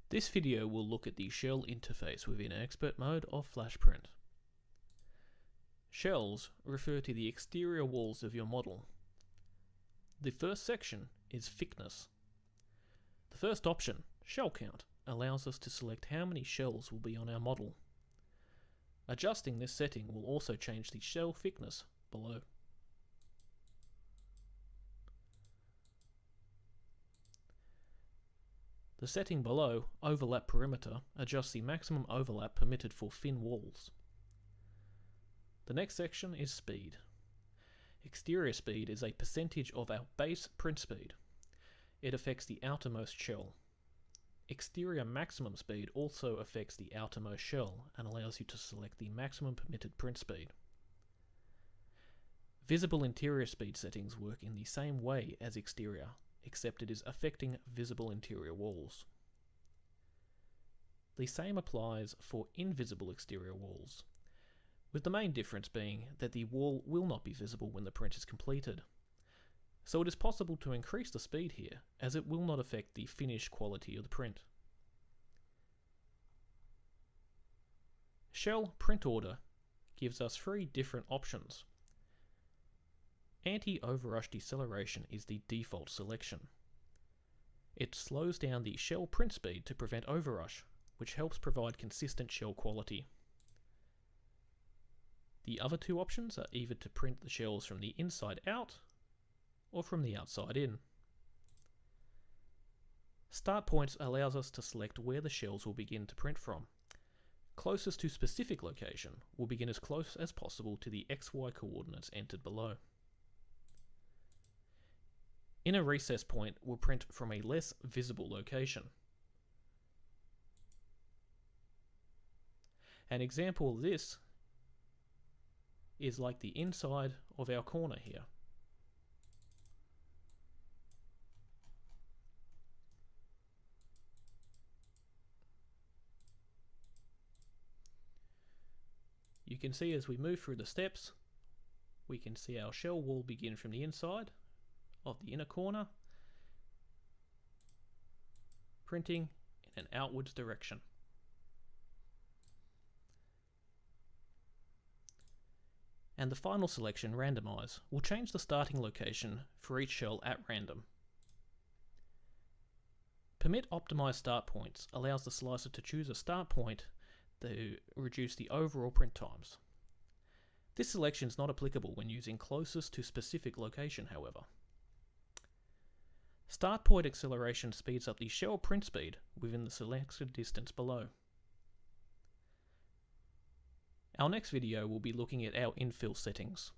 This video will look at the shell interface within expert mode of FlashPrint. Shells refer to the exterior walls of your model. The first section is thickness. The first option, shell count, allows us to select how many shells will be on our model. Adjusting this setting will also change the shell thickness below. The setting below, Overlap Perimeter, adjusts the maximum overlap permitted for thin walls. The next section is Speed. Exterior speed is a percentage of our base print speed. It affects the outermost shell. Exterior maximum speed also affects the outermost shell and allows you to select the maximum permitted print speed. Visible interior speed settings work in the same way as exterior, except it is affecting visible interior walls. The same applies for invisible exterior walls, with the main difference being that the wall will not be visible when the print is completed. So it is possible to increase the speed here, as it will not affect the finished quality of the print. Shell print order gives us 3 different options. Anti-overrush deceleration is the default selection. It slows down the shell print speed to prevent overrush, which helps provide consistent shell quality. The other 2 options are either to print the shells from the inside out or from the outside in. Start points allows us to select where the shells will begin to print from. Closest to specific location will begin as close as possible to the XY coordinates entered below. Inner recess point will print from a less visible location. An example of this is like the inside of our corner here. You can see as we move through the steps, we can see our shell wall begin from the inside of the inner corner, printing in an outwards direction. And the final selection, Randomize, will change the starting location for each shell at random. Permit Optimize Start Points allows the slicer to choose a start point to reduce the overall print times. This selection is not applicable when using closest to specific location, however. Start point acceleration speeds up the shell print speed within the selected distance below. Our next video will be looking at our infill settings.